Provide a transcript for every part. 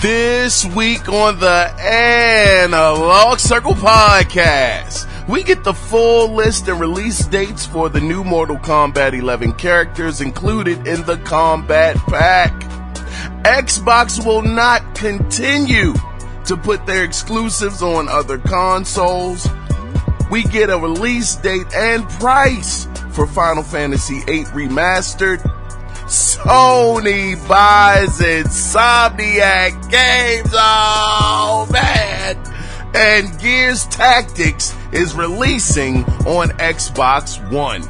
This week on the Analog Circle Podcast, we get the full list and release dates for the new Mortal Kombat 11 characters included in the Kombat Pack. Xbox will not continue to put their exclusives on other consoles. We get a release date and price for Final Fantasy VIII Remastered. Sony buys Insomniac Games, oh man! And Gears Tactics is releasing on Xbox One.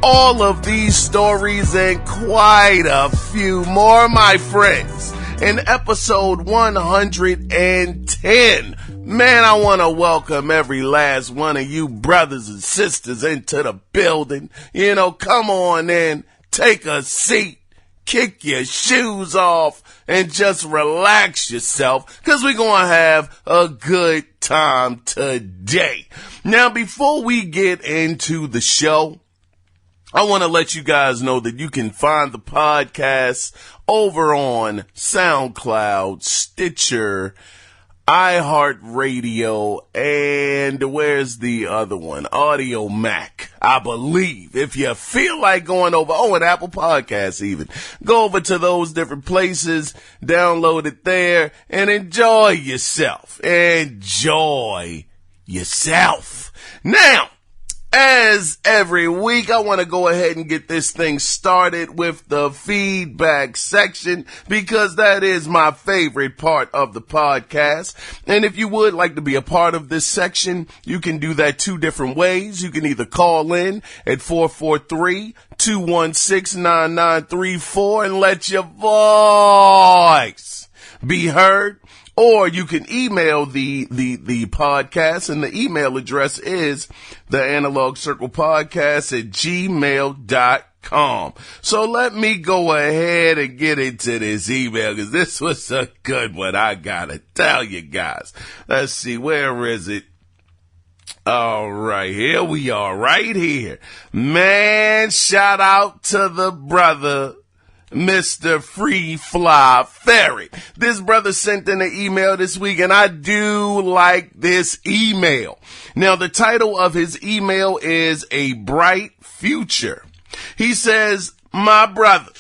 All of these stories and quite a few more, my friends, in episode 110. Man, I want to welcome every last one of you brothers and sisters into the building. Come on in, take a seat. Kick your shoes off and just relax yourself, because we're going to have a good time today. Now, before we get into the show, I want to let you guys know that you can find the podcast over on SoundCloud, Stitcher, iHeartRadio, and where's the other one? Audio Mac, I believe. If you feel like going over, and Apple Podcasts even, go over to those different places, download it there, and enjoy yourself. Enjoy yourself. Now, as every week, I want to go ahead and get this thing started with the feedback section, because that is my favorite part of the podcast. And if you would like to be a part of this section, you can do that two different ways. You can either call in at 443-216-9934 and let your voice be heard. Or you can email the podcast, and the email address is the Analog Circle Podcast at gmail.com. So let me go ahead and get into this email, because this was a good one, I gotta tell you guys. Let's see, where is it? All right, here we are, right here. Man, shout out to the brother, Mr. Free Fly Ferret. This brother sent in an email this week, and I do like this email. Now, the title of his email is A Bright Future. He says, my brother,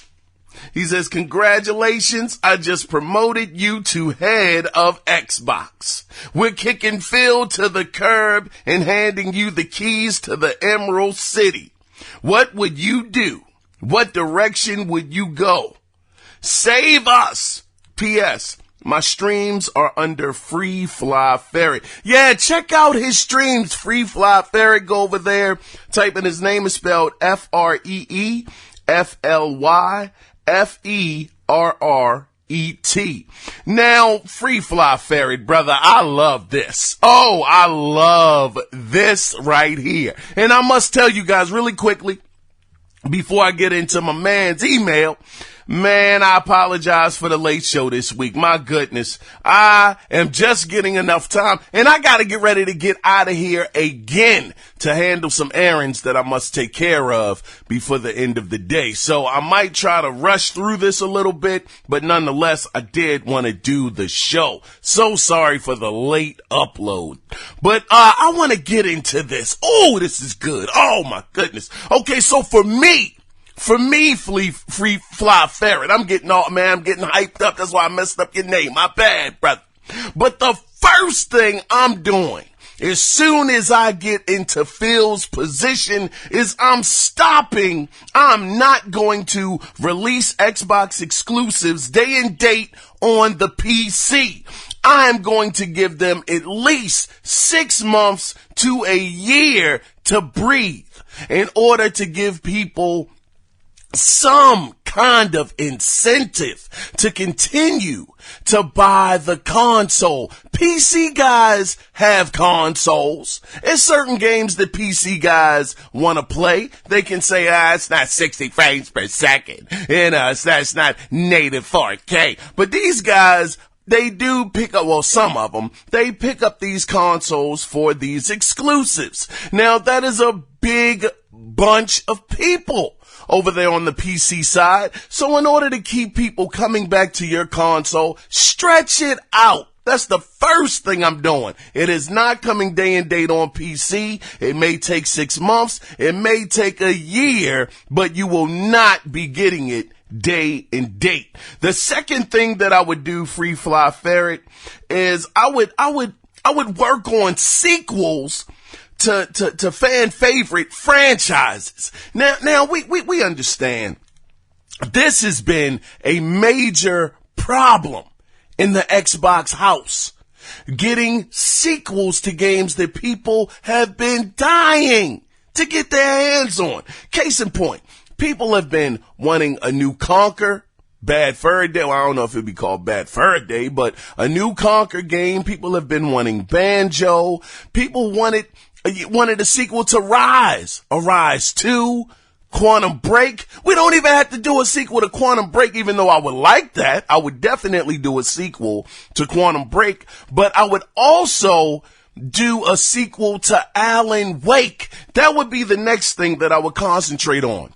he says, congratulations, I just promoted you to head of Xbox. We're kicking Phil to the curb and handing you the keys to the Emerald City. What would you do? What direction would you go? Save us. P.S. My streams are under Free Fly Ferret. Yeah, check out his streams, Free Fly Ferret. Go over there. Type in his name is spelled FREEFLYFERRET. Now, Free Fly Ferret, brother, I love this. Oh, I love this right here. And I must tell you guys really quickly, before I get into my man's email, man, I apologize for the late show this week. My goodness, I am just getting enough time, and I got to get ready to get out of here again to handle some errands that I must take care of before the end of the day. So I might try to rush through this a little bit, but nonetheless, I did want to do the show. So sorry for the late upload, but I want to get into this. Oh, this is good. Oh my goodness. Okay, so for me, Free Fly Ferret, I'm getting hyped up. That's why I messed up your name. My bad, brother. But the first thing I'm doing, as soon as I get into Phil's position, is I'm stopping. I'm not going to release Xbox exclusives day and date on the PC. I'm going to give them at least 6 months to a year to breathe, in order to give people some kind of incentive to continue to buy the console. PC guys have consoles. There's certain games that PC guys want to play. They can say, it's not 60 frames per second. It's not native 4K. But these guys, they do pick up, some of them, they pick up these consoles for these exclusives. Now, that is a big bunch of people. over there on the PC side. So in order to keep people coming back to your console, stretch it out. That's the first thing I'm doing. It is not coming day and date on PC. It may take 6 months. It may take a year, but you will not be getting it day and date. The second thing that I would do, Free Fly Ferret, is I would work on sequels to fan favorite franchises. Now we understand this has been a major problem in the Xbox house, getting sequels to games that people have been dying to get their hands on. Case in point, people have been wanting a new Conquer, Bad Fur Day. Well, I don't know if it'd be called Bad Fur Day, but a new Conquer game. People have been wanting Banjo. People wanted a sequel to Rise, a Rise 2, Quantum Break. We don't even have to do a sequel to Quantum Break, even though I would like that. I would definitely do a sequel to Quantum Break, but I would also do a sequel to Alan Wake. That would be the next thing that I would concentrate on.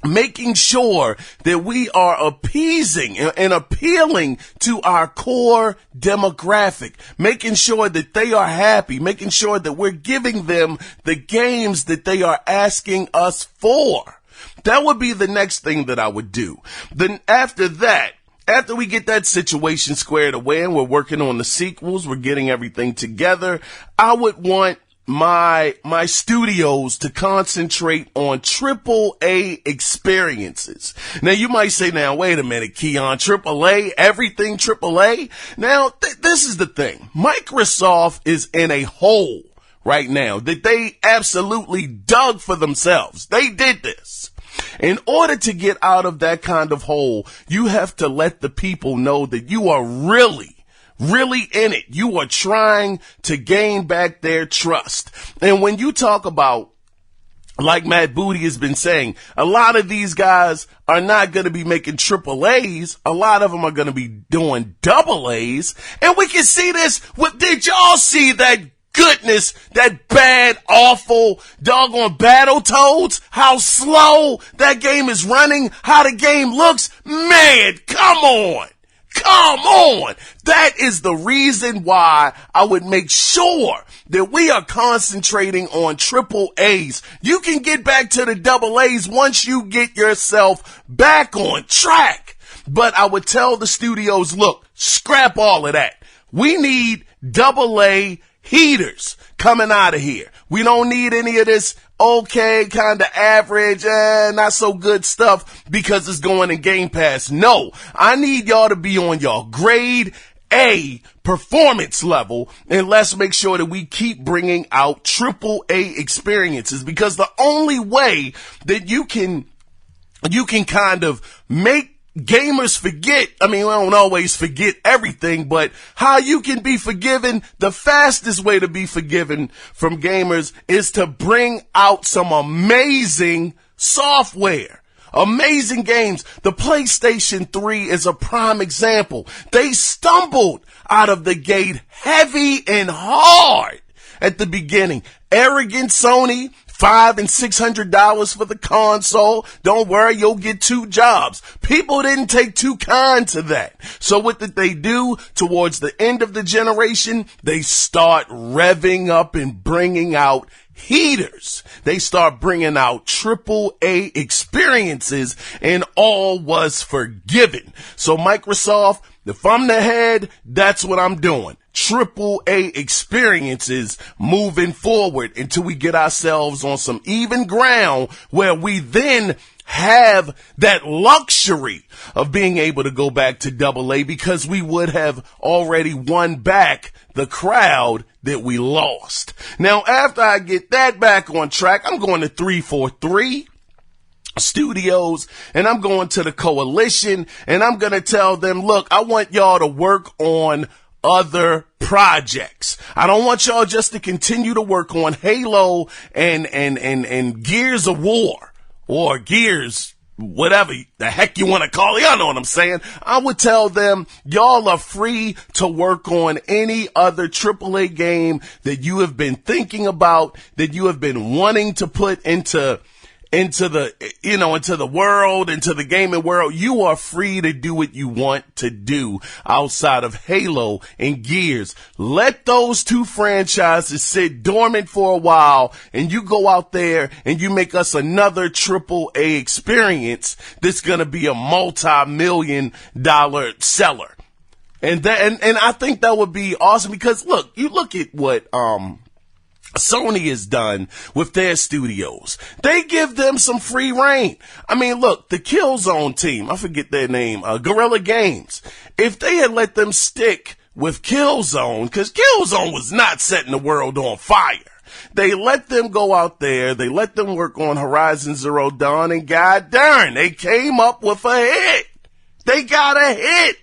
Making sure that we are appeasing and appealing to our core demographic, making sure that they are happy, making sure that we're giving them the games that they are asking us for. That would be the next thing that I would do. Then after that, after we get that situation squared away and we're working on the sequels, we're getting everything together, I would want my studios to concentrate on AAA experiences. Now you might say, now wait a minute, Kiaun, AAA, everything AAA? Now this is the thing. Microsoft is in a hole right now that they absolutely dug for themselves. They did this. In order to get out of that kind of hole, you have to let the people know that you are really in it. You are trying to gain back their trust. And when you talk about, like Matt Booty has been saying, a lot of these guys are not going to be making triple A's. A lot of them are going to be doing double A's. And we can see this. Did y'all see that goodness, that bad, awful, doggone Battletoads? How slow that game is running, how the game looks? Man, come on. Come on. That is the reason why I would make sure that we are concentrating on triple A's. You can get back to the double A's once you get yourself back on track. But I would tell the studios, look, scrap all of that. We need double A heaters coming out of here. We don't need any of this okay, kind of average, not so good stuff because it's going in Game Pass. No, I need y'all to be on y'all grade A performance level, and let's make sure that we keep bringing out triple A experiences, because the only way that you can kind of make gamers forget, I mean, we don't always forget everything, but how you can be forgiven, the fastest way to be forgiven from gamers is to bring out some amazing software. Amazing games. The PlayStation 3 is a prime example. They stumbled out of the gate heavy and hard at the beginning. Arrogant Sony, $500 and $600 for the console. Don't worry, you'll get 2 jobs. People didn't take too kind to that. So what did they do? Towards the end of the generation, they start revving up and bringing out heaters. They start bringing out triple A experiences, and all was forgiven. So Microsoft, if I'm the head, that's what I'm doing. Triple A experiences moving forward until we get ourselves on some even ground where we then have that luxury of being able to go back to double A, because we would have already won back the crowd that we lost. Now, after I get that back on track, I'm going to 343 Studios, and I'm going to the coalition, and I'm going to tell them, look, I want y'all to work on other projects. I don't want y'all just to continue to work on Halo and Gears of War, or Gears, whatever the heck you want to call it. I know what I'm saying. I would tell them, y'all are free to work on any other AAA game that you have been thinking about, that you have been wanting to put into into the world, into the gaming world. You are free to do what you want to do outside of Halo and Gears. Let those two franchises sit dormant for a while, and you go out there and you make us another AAA experience that's going to be a multi-million-dollar seller. And I think that would be awesome, because look, you look at what, Sony has done with their studios. They give them some free reign. I mean, look, the Killzone team, I forget their name, Guerrilla Games. If they had let them stick with Killzone, because Killzone was not setting the world on fire. They let them go out there, they let them work on Horizon Zero Dawn, and god darn, they came up with a hit. They got a hit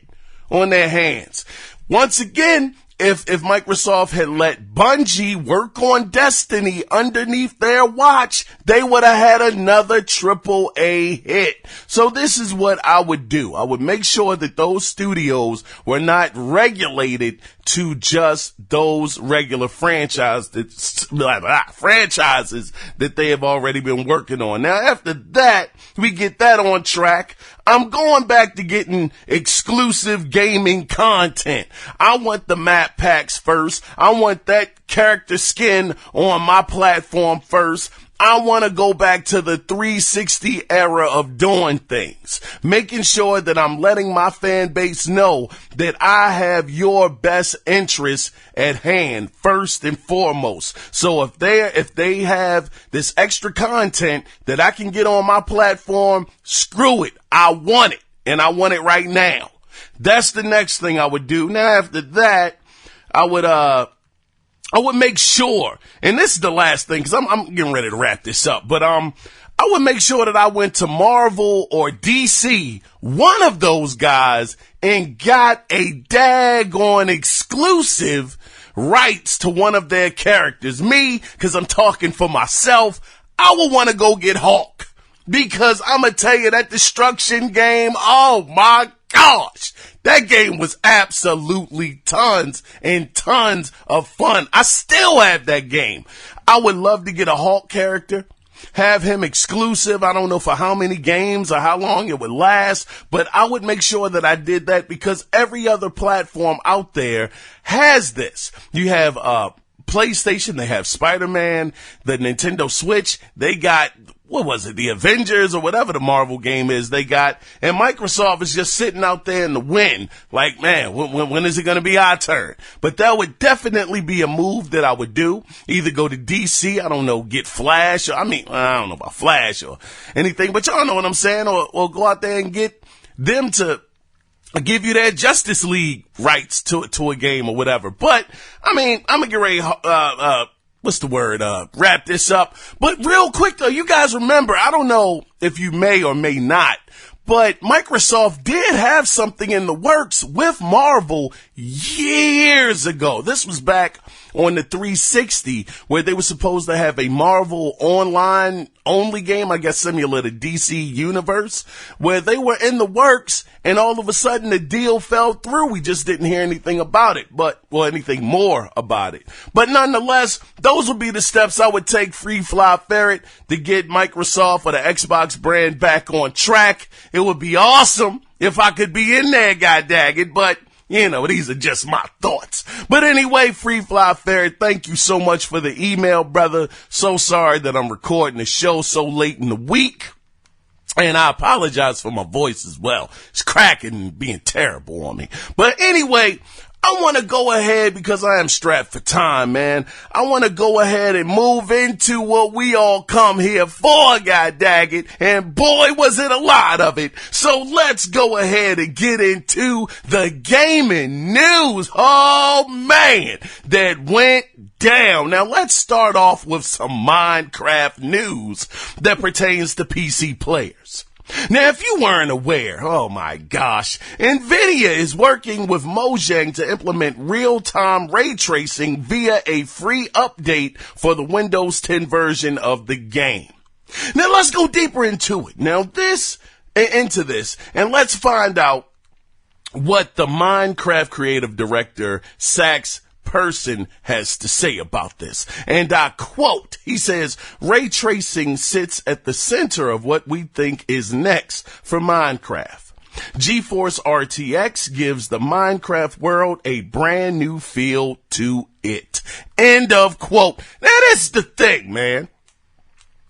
on their hands. Once again, if Microsoft had let Bungie work on Destiny underneath their watch, they would have had another AAA hit. So this is what I would do. I would make sure that those studios were not regulated to just those regular franchises that they have already been working on. Now, after that, we get that on track. I'm going back to getting exclusive gaming content. I want the map packs first. I want that character skin on my platform first. I want to go back to the 360 era of doing things, making sure that I'm letting my fan base know that I have your best interests at hand first and foremost. So if they have this extra content that I can get on my platform, screw it. I want it, and I want it right now. That's the next thing I would do. Now, after that, I would make sure, and this is the last thing, because I'm getting ready to wrap this up, but I would make sure that I went to Marvel or DC, one of those guys, and got a daggone exclusive rights to one of their characters. Me, because I'm talking for myself, I would want to go get Hulk. Because I'm going to tell you, that Destruction game, oh my gosh, that game was absolutely tons and tons of fun. I still have that game. I would love to get a Hulk character, have him exclusive. I don't know for how many games or how long it would last, but I would make sure that I did that, because every other platform out there has this. You have PlayStation, they have Spider-Man, the Nintendo Switch, they got, what was it, the Avengers or whatever the Marvel game is they got, and Microsoft is just sitting out there in the wind, like, man, when is it going to be our turn? But that would definitely be a move that I would do. Either go to DC, I don't know, get Flash, or, I don't know about Flash or anything, but y'all know what I'm saying, or go out there and get them to give you their Justice League rights to a game or whatever. But, I'm going to get ready, wrap this up. But real quick though, you guys remember, I don't know if you may or may not, but Microsoft did have something in the works with Marvel years ago. This was back on the 360, where they were supposed to have a Marvel online only game, I guess similar to DC Universe, where they were in the works, and all of a sudden the deal fell through. We just didn't hear anything about it, anything more about it. But nonetheless, those would be the steps I would take, Free Fly Ferret, to get Microsoft or the Xbox brand back on track. It would be awesome if I could be in there, goddaggit, but these are just my thoughts. But anyway, Free Fly Ferret, thank you so much for the email, brother. So sorry that I'm recording the show so late in the week. And I apologize for my voice as well. It's cracking and being terrible on me. But anyway, I want to go ahead, because I am strapped for time, man. I want to go ahead and move into what we all come here for, goddaggit. And boy, was it a lot of it. So let's go ahead and get into the gaming news. Oh, man, that went down. Now, let's start off with some Minecraft news that pertains to PC players. Now, if you weren't aware, oh my gosh, NVIDIA is working with Mojang to implement real-time ray tracing via a free update for the Windows 10 version of the game. Now, let's go deeper into it. And let's find out what the Minecraft creative director, Sax person has to say about this. And I quote, he says, ray tracing sits at the center of what we think is next for Minecraft. GeForce RTX gives the Minecraft world a brand new feel to it. End of quote. Now that's the thing, man.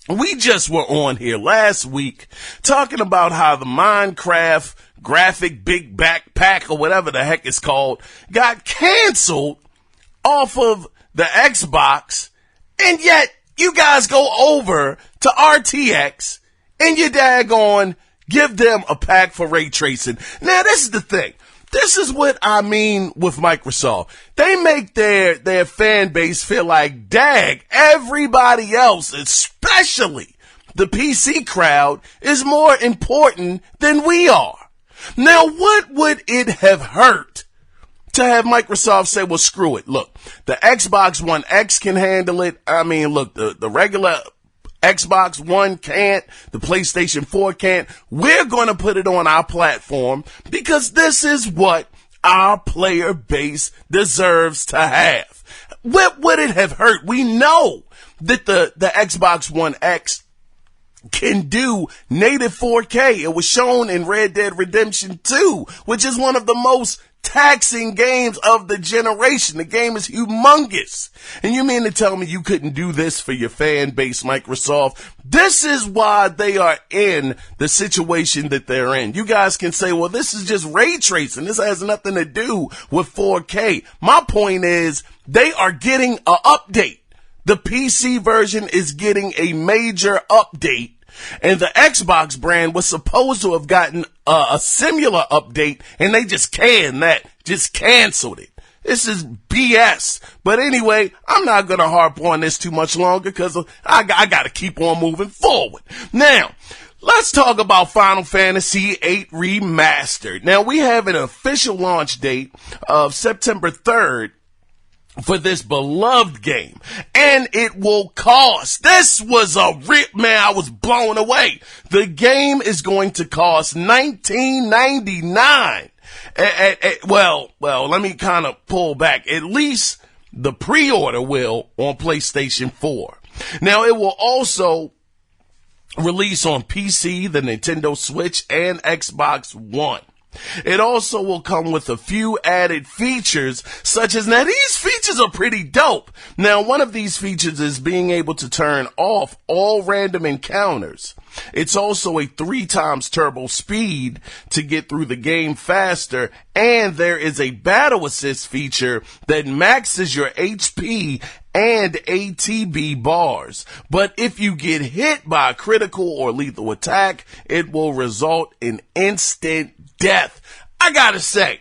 We just were on here last week talking about how the Minecraft graphic big backpack or whatever the heck it's called got canceled off of the Xbox, and yet you guys go over to RTX and you daggone give them a pack for ray tracing. Now this is the thing. This is what I mean with Microsoft. They make their fan base feel like, dag, everybody else, especially the PC crowd, is more important than we are. Now, what would it have hurt to have Microsoft say, well, screw it. Look, the Xbox One X can handle it. I mean, look, the regular Xbox One can't. The PlayStation 4 can't. We're going to put it on our platform because this is what our player base deserves to have. What would it have hurt? We know that the Xbox One X can do native 4K. It was shown in Red Dead Redemption 2, which is one of the most taxing games of the generation. The game is humongous. And you mean to tell me you couldn't do this for your fan base, Microsoft? This is why they are in the situation that they're in. You guys can say, well, this is just ray tracing. This has nothing to do with 4K. My point is they are getting an update. The PC version is getting a major update, and the Xbox brand was supposed to have gotten a similar update, and they just canceled it. This is BS. But anyway, I'm not going to harp on this too much longer because I got to keep on moving forward. Now, let's talk about Final Fantasy VIII Remastered. Now, we have an official launch date of September 3rd. For this beloved game, and it will cost. This was a rip, man. I was blown away. The game is going to cost $19.99. Well, let me kind of pull back. At least the pre-order will on PlayStation 4. Now, it will also release on PC, the Nintendo Switch, and Xbox One. It also will come with a few added features, such as, now these features are pretty dope. Now, one of these features is being able to turn off all random encounters. It's also a 3 times turbo speed to get through the game faster, and there is a battle assist feature that maxes your HP and ATB bars. But if you get hit by a critical or lethal attack, it will result in instant death. I gotta say,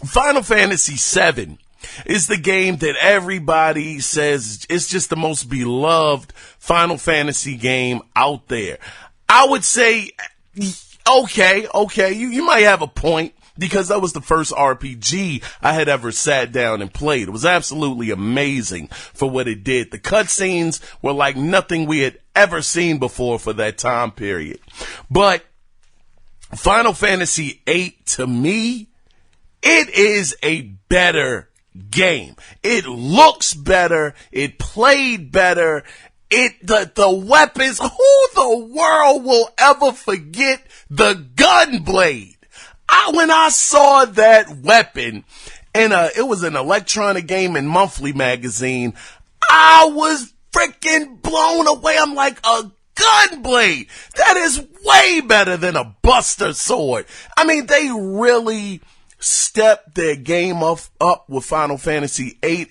Final Fantasy VII is the game that everybody says is just the most beloved Final Fantasy game out there. I would say, okay, you might have a point, because that was the first RPG I had ever sat down and played. It was absolutely amazing for what it did. The cutscenes were like nothing we had ever seen before for that time period. But Final Fantasy VIII, to me, it is a better game. It looks better. It played better. The weapons, who the world will ever forget the Gunblade? When I saw that weapon, and it was an Electronic Game and Monthly magazine, I was freaking blown away. I'm like, a Gunblade? That is way better than a Buster Sword. I mean, they really stepped their game up with Final Fantasy VIII.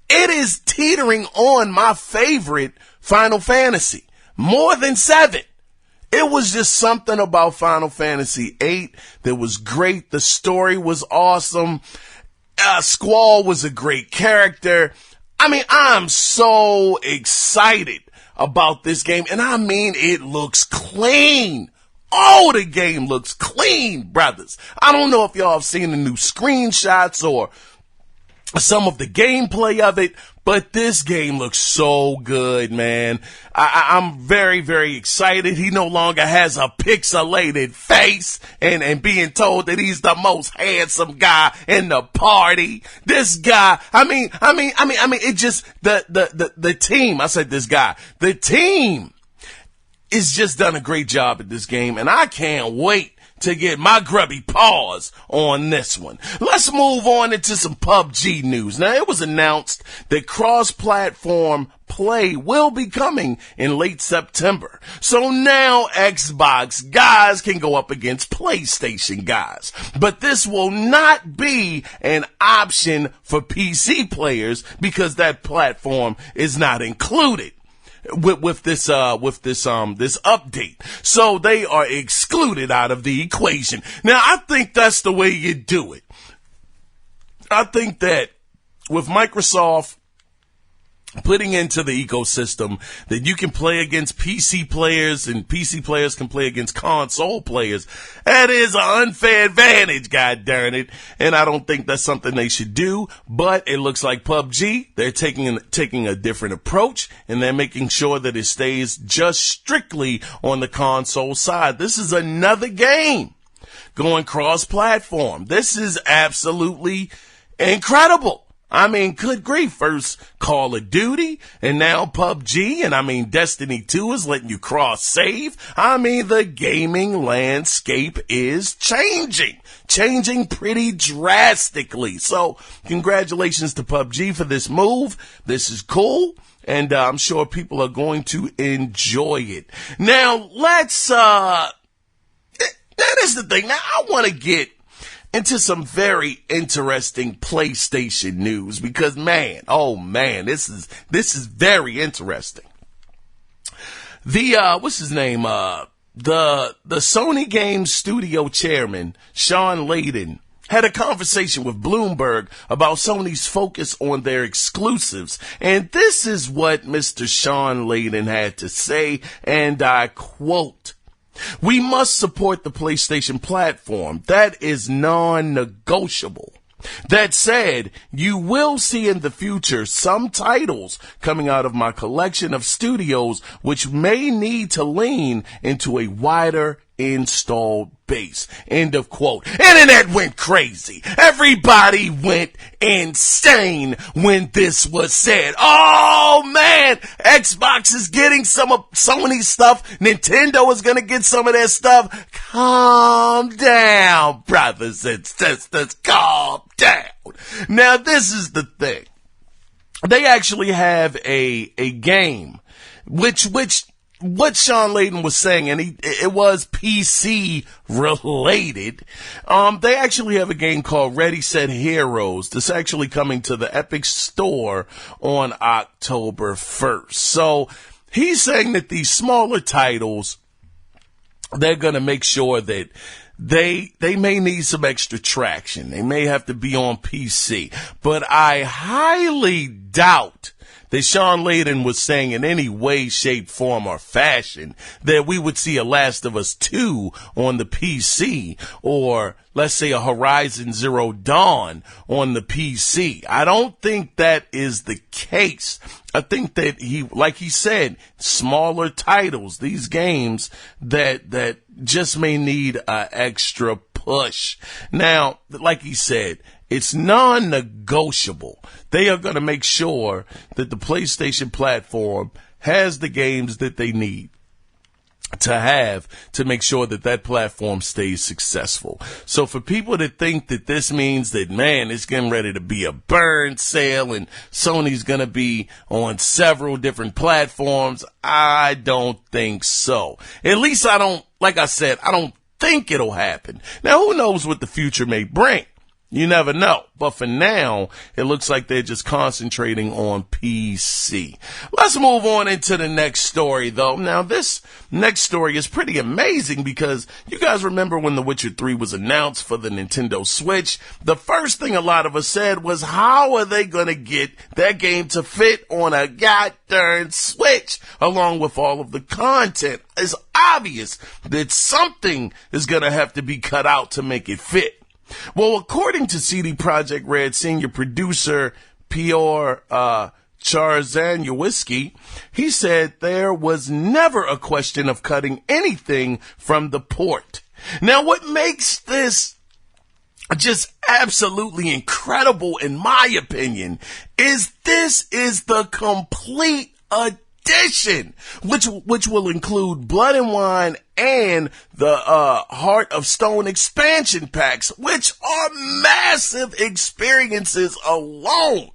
It is teetering on my favorite Final Fantasy, more than 7. It was just something about Final Fantasy VIII that was great. The story was awesome. Squall was a great character. I mean, I'm so excited about this game. And I mean, it looks clean. Oh, the game looks clean, brothers. I don't know if y'all have seen the new screenshots or some of the gameplay of it, But this game looks so good, man. I'm very, very excited. He no longer has a pixelated face and being told that he's the most handsome guy in the party. This guy, it just, the team, I said this guy, the team is just done a great job at this game, and I can't wait to get my grubby paws on this one. Let's move on into some PUBG news. Now, it was announced that cross-platform play will be coming in late September. So now Xbox guys can go up against PlayStation guys. But this will not be an option for PC players because that platform is not included with this update. So they are excluded out of the equation. Now, I think that's the way you do it. I think that with Microsoft putting into the ecosystem that you can play against PC players and PC players can play against console players, that is an unfair advantage, god darn it. And I don't think that's something they should do, but it looks like PUBG, they're taking a different approach, and they're making sure that it stays just strictly on the console side. This is another game going cross-platform. This is absolutely incredible. I mean, good grief. First Call of Duty and now PUBG. And I mean, Destiny 2 is letting you cross save. I mean, the gaming landscape is changing pretty drastically. So congratulations to PUBG for this move. This is cool. And I'm sure people are going to enjoy it. Now that is the thing. Now I want to get into some very interesting PlayStation news because this is very interesting. What's his name? The Sony Games Studio chairman, Sean Layden, had a conversation with Bloomberg about Sony's focus on their exclusives. And this is what Mr. Sean Layden had to say, and I quote, "We must support the PlayStation platform. That is non-negotiable. That said, you will see in the future some titles coming out of my collection of studios which may need to lean into a wider installed base." End of quote. Internet went crazy. Everybody went insane when this was said. Oh man, Xbox is getting some of Sony's stuff. Nintendo is going to get some of their stuff. Calm down, brothers and sisters. Calm down. Now, this is the thing. They actually have a game, which what Sean Layden was saying, and it was PC related. They actually have a game called Ready Set Heroes that's actually coming to the Epic Store on October 1st. So he's saying that these smaller titles, they're going to make sure that they may need some extra traction. They may have to be on PC, but I highly doubt that Sean Layden was saying in any way, shape, form, or fashion that we would see a Last of Us 2 on the PC or, let's say, a Horizon Zero Dawn on the PC. I don't think that is the case. I think that like he said, smaller titles, these games that just may need an extra push. Now, like he said, it's non-negotiable. They are going to make sure that the PlayStation platform has the games that they need to make sure that that platform stays successful. So for people that think that this means that, man, it's getting ready to be a burn sale and Sony's going to be on several different platforms, I don't think so. At least I don't think it'll happen. Now, who knows what the future may bring? You never know. But for now, it looks like they're just concentrating on PC. Let's move on into the next story, though. Now, this next story is pretty amazing because you guys remember when The Witcher 3 was announced for the Nintendo Switch? The first thing a lot of us said was, how are they going to get that game to fit on a goddamn Switch along with all of the content? It's obvious that something is going to have to be cut out to make it fit. Well, according to CD Projekt Red senior producer Piotr Charzanowski, he said there was never a question of cutting anything from the port. Now, what makes this just absolutely incredible, in my opinion, is this is the complete edition, which will include Blood and Wine and the Heart of Stone expansion packs, which are massive experiences alone.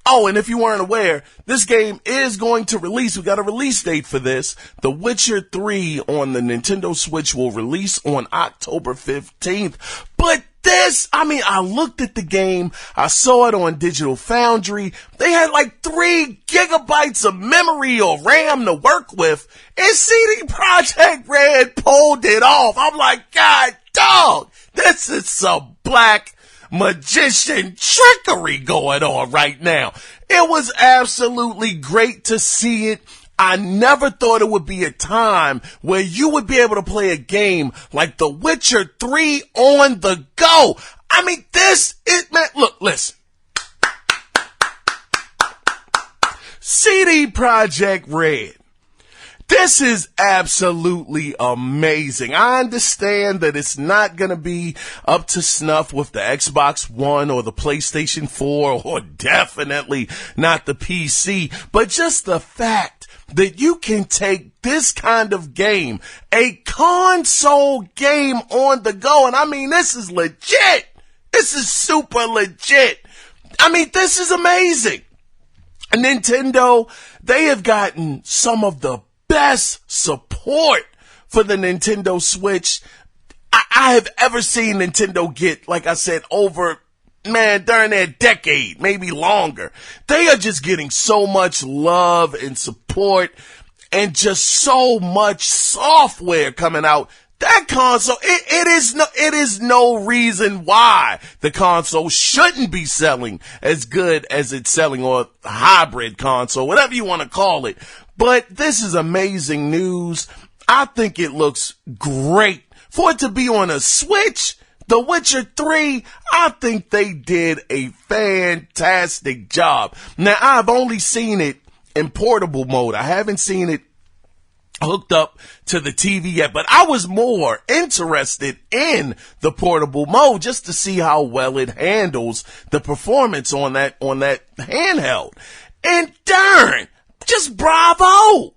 Oh, and if you weren't aware, this game is going to release. We got a release date for this. The Witcher 3 on the Nintendo Switch will release on October 15th. But this, I looked at the game. I saw it on Digital Foundry. They had like 3 gigabytes of memory or RAM to work with. And CD Projekt Red pulled it off. I'm like, God, dog, this is some black magician trickery going on right now. It was absolutely great to see it. I never thought it would be a time where you would be able to play a game like The Witcher 3 on the go. Listen. CD Projekt Red. This is absolutely amazing. I understand that it's not going to be up to snuff with the Xbox One or the PlayStation 4 or definitely not the PC, but just the fact that you can take this kind of game, a console game on the go, and this is legit. This is super legit. This is amazing. Nintendo, they have gotten some of the best support for the Nintendo Switch I have ever seen Nintendo get, like I said, over, during their decade, maybe longer. They are just getting so much love and support and just so much software coming out. That console, it is no reason why the console shouldn't be selling as good as it's selling, or hybrid console, whatever you want to call it. But this is amazing news. I think it looks great. For it to be on a Switch, The Witcher 3, I think they did a fantastic job. Now, I've only seen it in portable mode. I haven't seen it hooked up to the TV yet, but I was more interested in the portable mode just to see how well it handles the performance on that handheld. And darn, just bravo.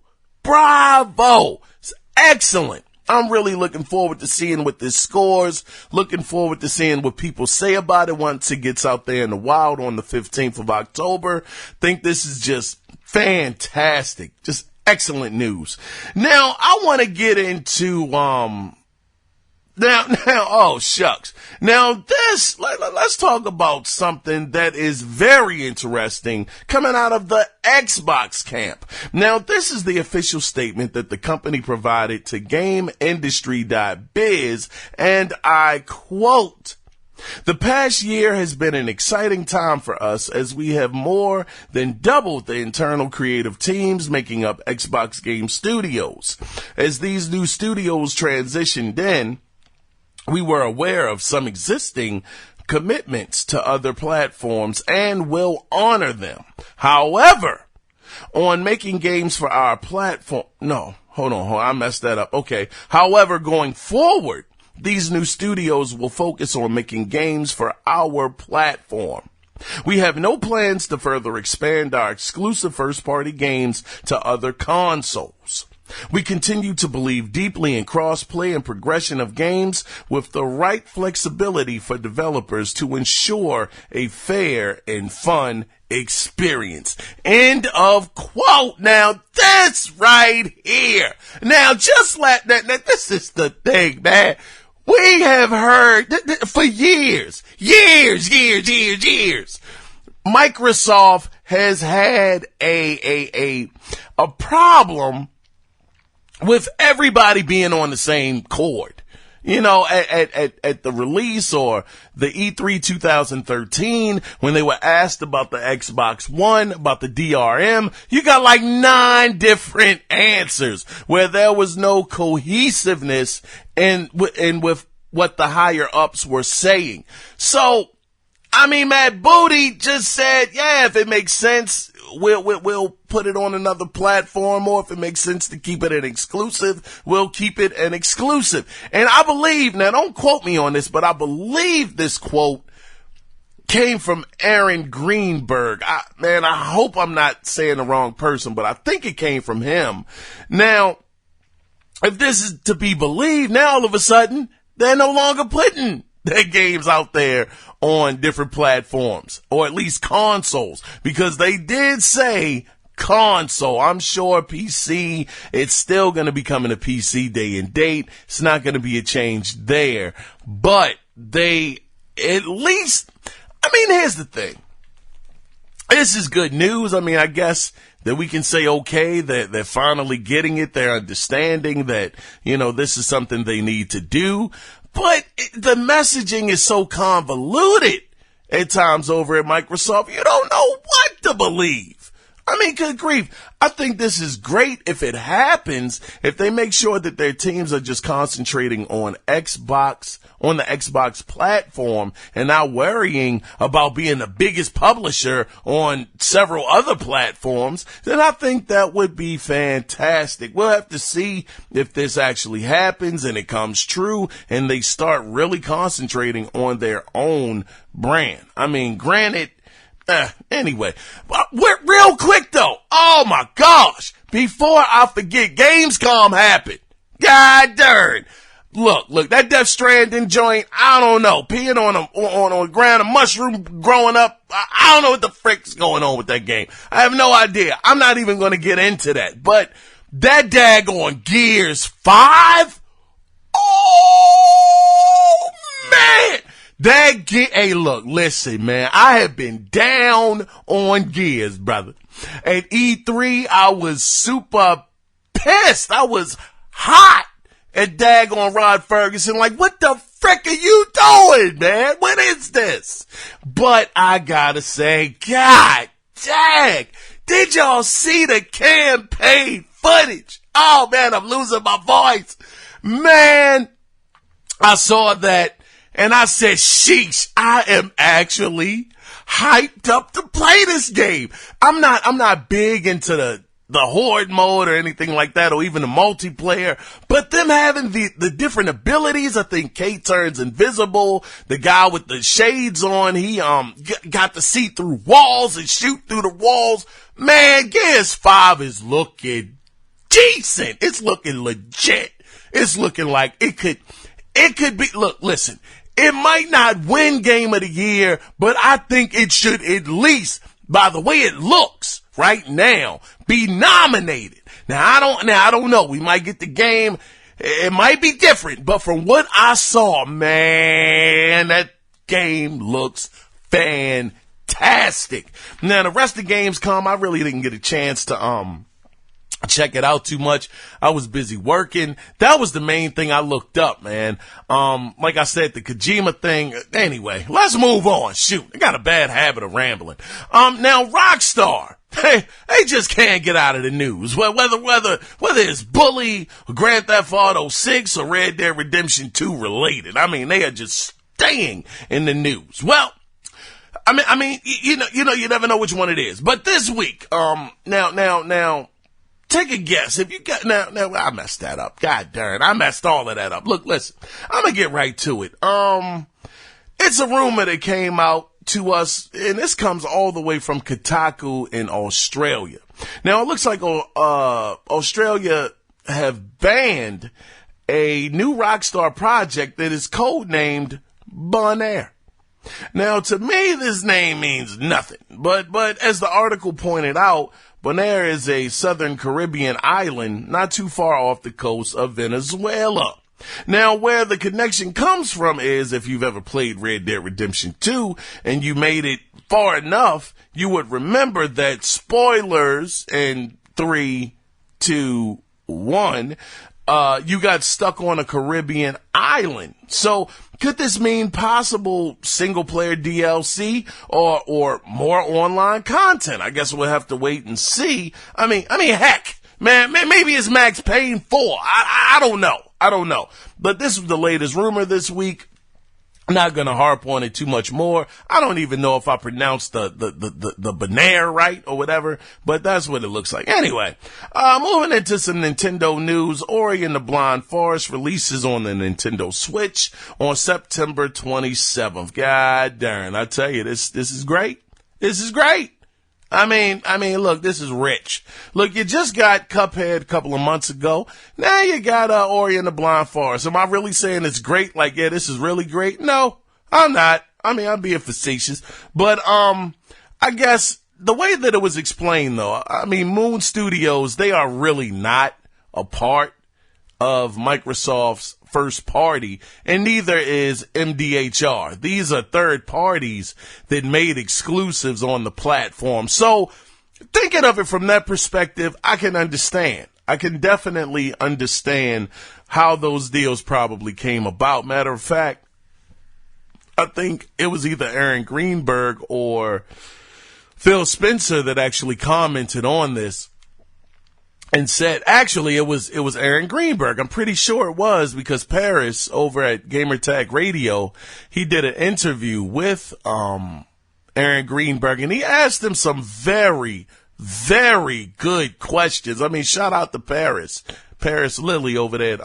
It's excellent. I'm really looking forward to seeing what this scores, looking forward to seeing what people say about it once it gets out there in the wild on the 15th of October. Think this is just fantastic. Just excellent news. Now, I want to get into, oh shucks. Now let's talk about something that is very interesting coming out of the Xbox camp. Now, this is the official statement that the company provided to GameIndustry.biz, and I quote, "The past year has been an exciting time for us as we have more than doubled the internal creative teams making up Xbox Game Studios. As these new studios transitioned in, we were aware of some existing commitments to other platforms and will honor them. However, on making games for our platform, I messed that up. Okay. However, going forward, these new studios will focus on making games for our platform. We have no plans to further expand our exclusive first-party games to other consoles. We continue to believe deeply in cross-play and progression of games with the right flexibility for developers to ensure a fair and fun experience." End of quote. Now, this right here. Now, just like that, this is the thing, man. We have heard for years, Microsoft has had a problem with everybody being on the same chord. You know, at the release or the E3 2013, when they were asked about the Xbox One, about the DRM, you got like 9 different answers where there was no cohesiveness in with what the higher ups were saying. So I mean, Matt Booty just said, yeah, if it makes sense, we'll put it on another platform, or if it makes sense to keep it an exclusive, we'll keep it an exclusive. And I believe, now don't quote me on this, but I believe this quote came from Aaron Greenberg. I hope I'm not saying the wrong person, but I think it came from him. Now, if this is to be believed, now all of a sudden, they're no longer putting their games out there on different platforms, or at least consoles, because they did say console. I'm sure PC, it's still going to be coming to PC day and date. It's not going to be a change there, but they at least, here's the thing. This is good news. I guess that we can say, okay, that they're finally getting it. They're understanding that, this is something they need to do. But the messaging is so convoluted at times over at Microsoft. You don't know what to believe. Good grief. I think this is great if it happens, if they make sure that their teams are just concentrating on Xbox, on the Xbox platform, and not worrying about being the biggest publisher on several other platforms, then I think that would be fantastic. We'll have to see if this actually happens and it comes true and they start really concentrating on their own brand. Granted, anyway, we're real quick though. Oh my gosh. Before I forget, Gamescom happened. God darn. Look, that Death Stranding joint, I don't know, peeing on a ground, a mushroom growing up. I don't know what the frick's going on with that game. I have no idea. I'm not even going to get into that, but that daggone Gears 5? Oh man. Hey, look, listen, man, I have been down on Gears, brother. At E3, I was super pissed. I was hot at daggone Rod Ferguson. Like, what the frick are you doing, man? What is this? But I gotta say, God dang, did y'all see the campaign footage? Oh, man, I'm losing my voice. Man, I saw that. And I said, sheesh, I am actually hyped up to play this game. I'm not big into the horde mode or anything like that, or even the multiplayer, but them having the different abilities. I think Kate turns invisible. The guy with the shades on, he, got to see through walls and shoot through the walls. Man, Gears 5 is looking decent. It's looking legit. It's looking like it could be, look, listen. It might not win Game of the Year, but I think it should at least, by the way it looks right now, be nominated. Now I don't know. We might get the game. It might be different, but from what I saw, man, that game looks fantastic. Now the rest of Gamescom, I really didn't get a chance to, check it out too much. I was busy working. That was the main thing I looked up, man. Like I said, the Kojima thing. Anyway, let's move on. Shoot, I got a bad habit of rambling. Now Rockstar, they just can't get out of the news. Whether it's Bully, Grand Theft Auto 6, or Red Dead Redemption 2 related. They are just staying in the news. Well, you never know which one it is. But this week, now, take a guess. If you got, now, I messed that up. God darn, I messed all of that up. Look, listen, I'm gonna get right to it. It's a rumor that came out to us, and this comes all the way from Kotaku in Australia. Now, it looks like, Australia have banned a new Rockstar project that is codenamed Bonaire. Now, to me, this name means nothing, but as the article pointed out, Bonaire is a southern Caribbean island not too far off the coast of Venezuela. Now, where the connection comes from is, if you've ever played Red Dead Redemption 2 and you made it far enough, you would remember that spoilers in 3, 2, 1, you got stuck on a Caribbean island. So could this mean possible single player DLC or more online content? I guess we'll have to wait and see. Heck, man, maybe it's Max Payne 4. I don't know. But this was the latest rumor this week. I'm not going to harp on it too much more. I don't even know if I pronounced the Bonaire right or whatever, but that's what it looks like. Anyway, moving into some Nintendo news. Ori and the Blind Forest releases on the Nintendo Switch on September 27th. God darn, I tell you, this is great. This is great. I mean, look, this is rich. Look, you just got Cuphead a couple of months ago. Now you got Ori and the Blind Forest. Am I really saying it's great? Like, yeah, this is really great? No, I'm not. I mean, I'm being facetious. But, I guess the way that it was explained, though, I mean, Moon Studios, they are really not a part of Microsoft's first party, and neither is MDHR. These are third parties that made exclusives on the platform. So thinking of it from that perspective, I can understand. I can definitely understand how those deals probably came about. Matter of fact, I think it was either Aaron Greenberg or Phil Spencer that actually commented on this and said, actually, it was Aaron Greenberg. I'm pretty sure it was, because Paris over at Gamertag Radio, he did an interview with Aaron Greenberg, and he asked him some very, very good questions. I mean, shout out to Paris Lilly over there at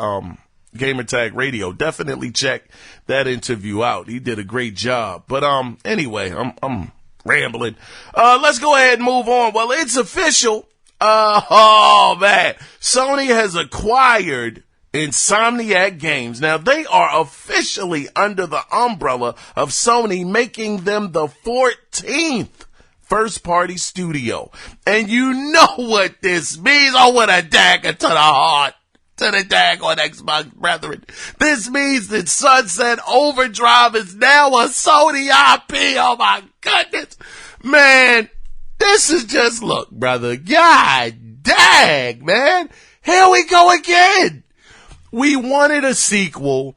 Gamertag Radio. Definitely check that interview out. He did a great job. But anyway, I'm rambling. Let's go ahead and move on. Well, it's official. Oh, man. Sony has acquired Insomniac Games. Now, they are officially under the umbrella of Sony, making them the 14th first-party studio. And you know what this means. Oh, what a dagger to the heart. To the daggone Xbox brethren. This means that Sunset Overdrive is now a Sony IP. Oh, my goodness. Man. This is just, look, brother, god dang, man. Here we go again. We wanted a sequel.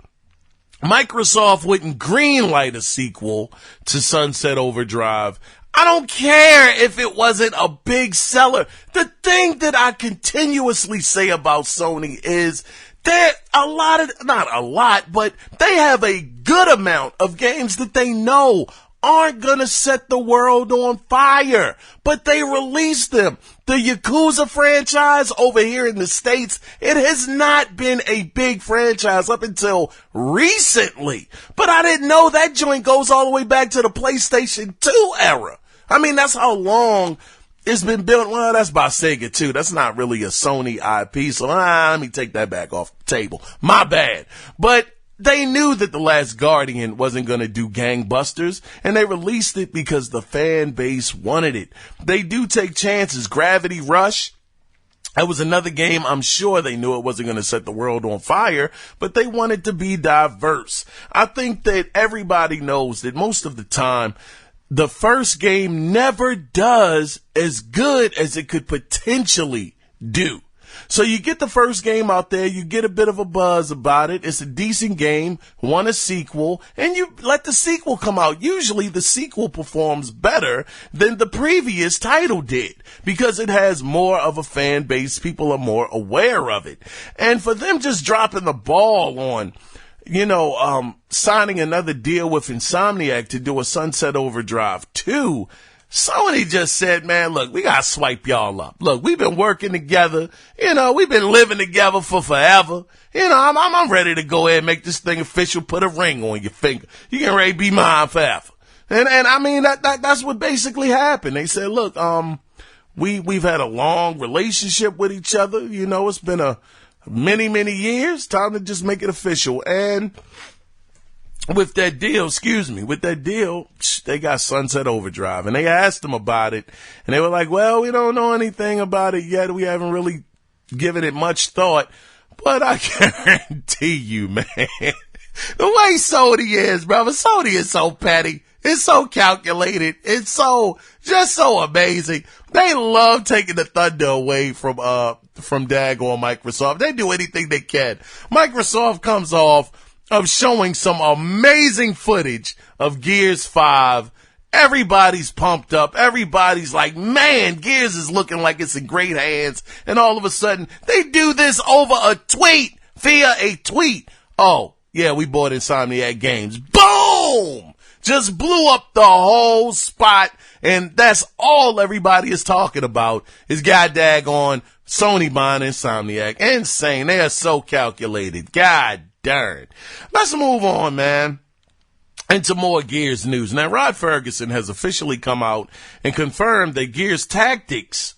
Microsoft wouldn't greenlight a sequel to Sunset Overdrive. I don't care if it wasn't a big seller. The thing that I continuously say about Sony is they're not a lot, but they have a good amount of games that they know aren't gonna set the world on fire, but they release them. The Yakuza franchise over here in the States, it has not been a big franchise up until recently, but I didn't know that joint goes all the way back to the PlayStation 2 era. I mean, that's how long it's been built. Well, that's by Sega too. That's not really a Sony IP, so let me take that back off the table. My bad. But they knew that The Last Guardian wasn't going to do gangbusters, and they released it because the fan base wanted it. They do take chances. Gravity Rush, that was another game. I'm sure they knew it wasn't going to set the world on fire, but they wanted to be diverse. I think that everybody knows that most of the time, the first game never does as good as it could potentially do. So you get the first game out there, you get a bit of a buzz about it. It's a decent game, want a sequel, and you let the sequel come out. Usually the sequel performs better than the previous title did because it has more of a fan base. People are more aware of it. And for them just dropping the ball on, signing another deal with Insomniac to do a Sunset Overdrive 2, Sony just said, man, look, we got to swipe y'all up. Look, we've been working together. We've been living together for forever. I'm ready to go ahead and make this thing official, put a ring on your finger. You can ready to be mine forever. And I mean, that's what basically happened. They said, look, we've had a long relationship with each other. It's been a many, many years. Time to just make it official. And with that deal, they got Sunset Overdrive, and they asked them about it, and they were like, well, we don't know anything about it yet. We haven't really given it much thought, but I guarantee you, man, the way Sony is, brother, Sony is so petty. It's so calculated. It's just so amazing. They love taking the thunder away from daggone Microsoft. They do anything they can. Microsoft comes off of showing some amazing footage of Gears 5. Everybody's pumped up. Everybody's like, man, Gears is looking like it's in great hands. And all of a sudden, they do this over via a tweet. Oh, yeah, we bought Insomniac Games. Boom! boom, just blew up the whole spot. And that's all everybody is talking about is god daggone Sony buying Insomniac. Insane. They are so calculated. God darn. Let's move on, man, into more Gears news. Now, Rod Ferguson has officially come out and confirmed that Gears Tactics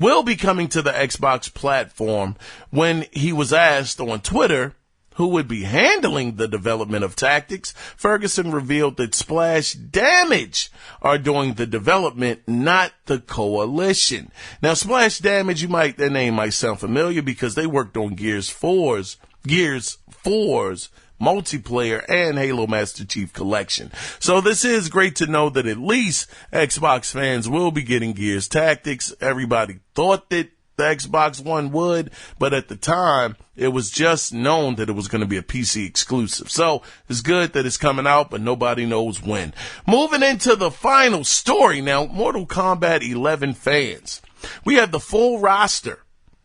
will be coming to the Xbox platform. When he was asked on Twitter who would be handling the development of Tactics, Ferguson revealed that Splash Damage are doing the development, not the Coalition. Now, Splash Damage, their name might sound familiar because they worked on Gears 4's multiplayer and Halo Master Chief Collection. So this is great to know that at least Xbox fans will be getting Gears Tactics. Everybody thought that the Xbox One would, but at the time, it was just known that it was going to be a PC exclusive. So it's good that it's coming out, but nobody knows when. Moving into the final story now, Mortal Kombat 11 fans. We have the full roster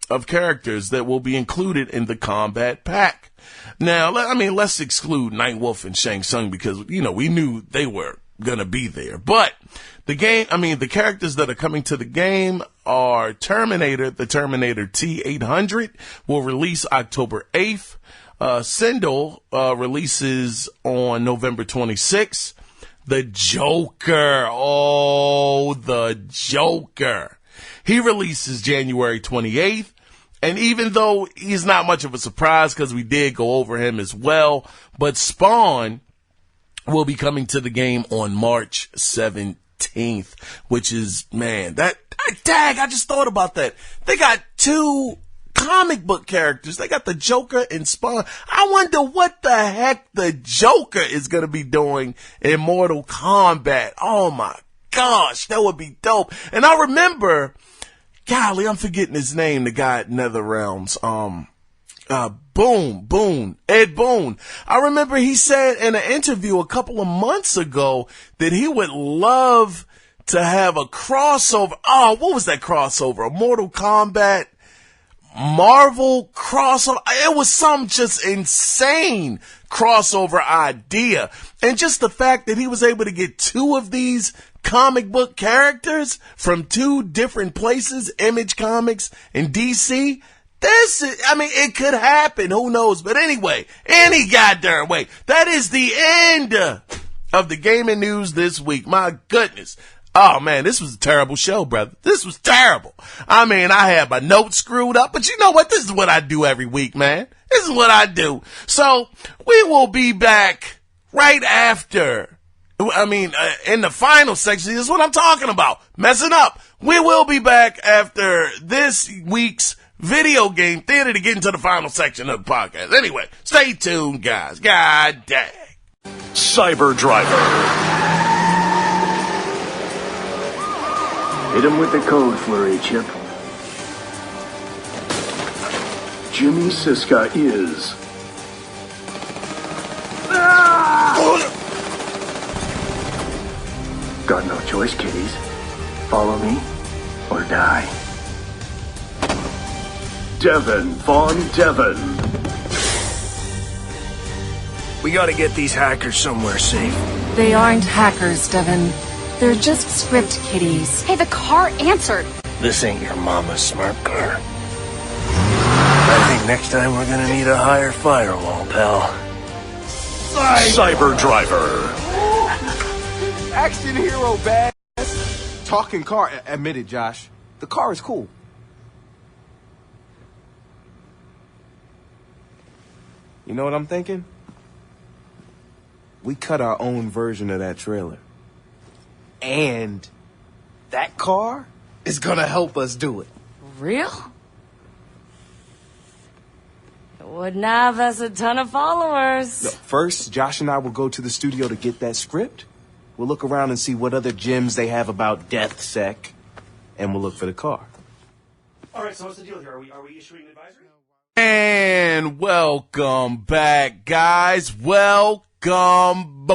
of characters that will be included in the Kombat Pack. Now, let's exclude Nightwolf and Shang Tsung because, we knew they were going to be there. But the characters that are coming to the game are Terminator, the Terminator T-800 will release October 8th. Sindel releases on November 26th. The Joker. Oh, the Joker. He releases January 28th. And even though he's not much of a surprise because we did go over him as well, but Spawn will be coming to the game on March 17th, which is, I just thought about that. They got two comic book characters. They got the Joker and Spawn. I wonder what the heck the Joker is going to be doing in Mortal Kombat. Oh my gosh, that would be dope. And I remember, golly, I'm forgetting his name, the guy at NetherRealms. Ed Boon. I remember he said in an interview a couple of months ago that he would love to have a crossover. Oh, what was that crossover? A Mortal Kombat Marvel crossover. It was some just insane crossover idea. And just the fact that he was able to get two of these comic book characters from two different places, Image Comics and DC. It could happen. Who knows? But anyway, any goddamn way. That is the end of the gaming news this week. My goodness. Oh man, this was a terrible show, brother. This was terrible. I had my notes screwed up, but you know what? This is what I do every week, man. This is what I do. So we will be back right after. In the final section, this is what I'm talking about. Messing up. We will be back after this week's video game theater to get into the final section of the podcast. Anyway, stay tuned, guys. God dang. Cyber Driver. Hit him with the code flurry, Chip. Jimmy Siska is... Got no choice, kiddies. Follow me or die. Devin Von Devin. We gotta get these hackers somewhere safe. They aren't hackers, Devin. They're just script kiddies. Hey, the car answered. This ain't your mama's smart car. I think next time we're gonna need a higher firewall, pal. Cyber Driver. Action hero bad. Talking car. Admit it, Josh. The car is cool. You know what I'm thinking? We cut our own version of that trailer. And that car is gonna help us do it. Real? Wouldn't have us a ton of followers. Look, first, Josh and I will go to the studio to get that script. We'll look around and see what other gems they have about DeathSec, and we'll look for the car. All right, so what's the deal here? Are we issuing an advisory? And welcome back, guys. Welcome welcome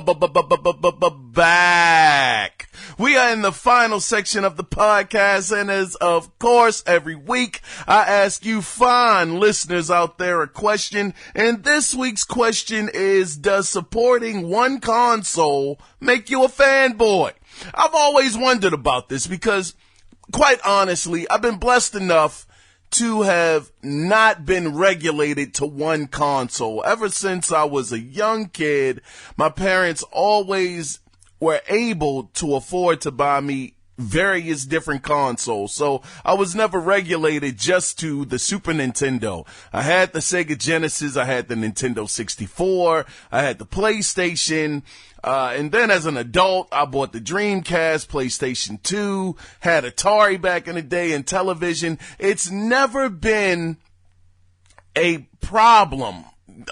back. We are in the final section of the podcast, and as of course every week I ask you fine listeners out there a question, and this week's question is, does supporting one console make you a fanboy? I've always wondered about this because, quite honestly, I've been blessed enough to have not been regulated to one console. Ever since I was a young kid, my parents always were able to afford to buy me various different consoles. So I was never regulated just to the Super Nintendo. I had the Sega Genesis, I had the Nintendo 64, I had the PlayStation, and then as an adult, I bought the Dreamcast, PlayStation 2, had Atari back in the day, and television. It's never been a problem,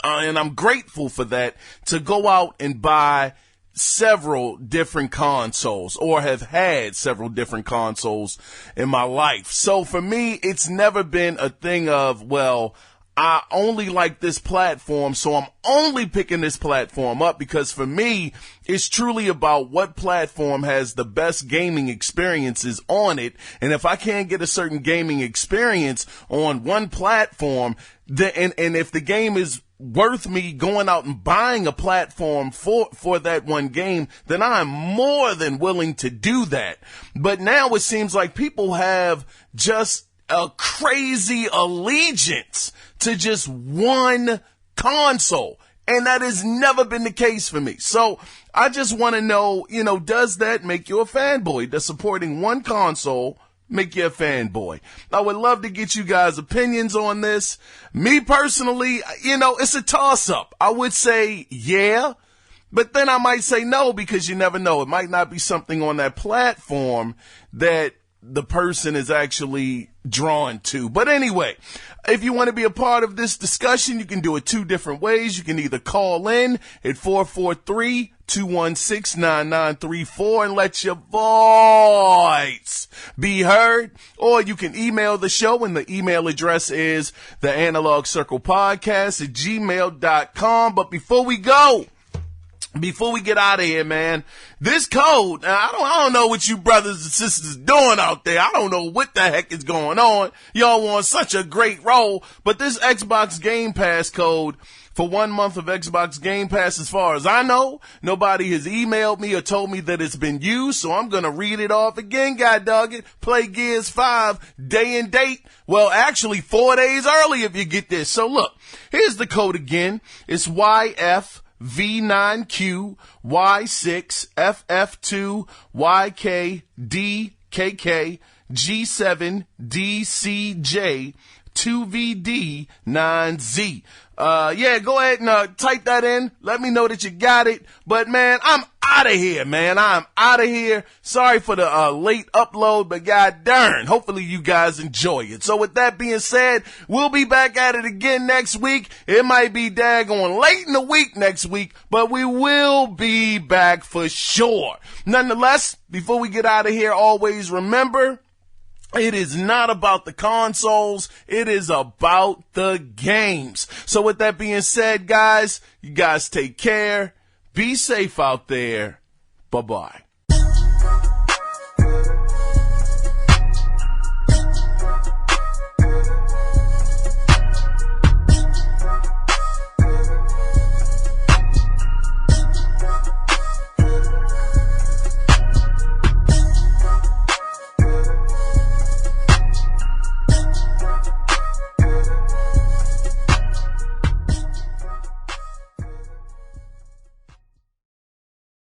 and I'm grateful for that, to go out and buy several different consoles, or have had several different consoles in my life. So for me, it's never been a thing of, well, I only like this platform, so I'm only picking this platform up, because for me, it's truly about what platform has the best gaming experiences on it. And if I can't get a certain gaming experience on one platform, then, and if the game is worth me going out and buying a platform for that one game, then I'm more than willing to do that. But now it seems like people have just a crazy allegiance to just one console, and that has never been the case for me. So I just want to know, does that make you a fanboy? Does supporting one console make you a fanboy? I would love to get you guys' opinions on this. Me personally, it's a toss-up. I would say yeah, but then I might say no, because you never know. It might not be something on that platform that the person is actually drawn to. But anyway, if you want to be a part of this discussion, you can do it two different ways. You can either call in at 443-216-9934 and let your voice be heard, or you can email the show, and the email address is theanalogcirclepodcast@gmail.com. But before we get out of here, man, this code, I don't know what you brothers and sisters are doing out there. I don't know what the heck is going on. Y'all on such a great roll, but this Xbox Game Pass code for 1 month of Xbox Game Pass, as far as I know, nobody has emailed me or told me that it's been used, so I'm gonna read it off again, god dog it. Play Gears 5, day and date. Well, actually 4 days early if you get this. So look, here's the code again. It's YF-V9Q Y6 FF2 YK DKK G7 DCJ 2VD 9Z. Go ahead and type that in. Let me know that you got it. But man, I'm out of here, man. I'm out of here. Sorry for the late upload, but god darn, hopefully you guys enjoy it. So with that being said, we'll be back at it again next week. It might be daggone late in the week next week, but we will be back for sure. Nonetheless, before we get out of here, always remember, it is not about the consoles. It is about the games. So with that being said, guys, you guys take care. Be safe out there. Bye-bye.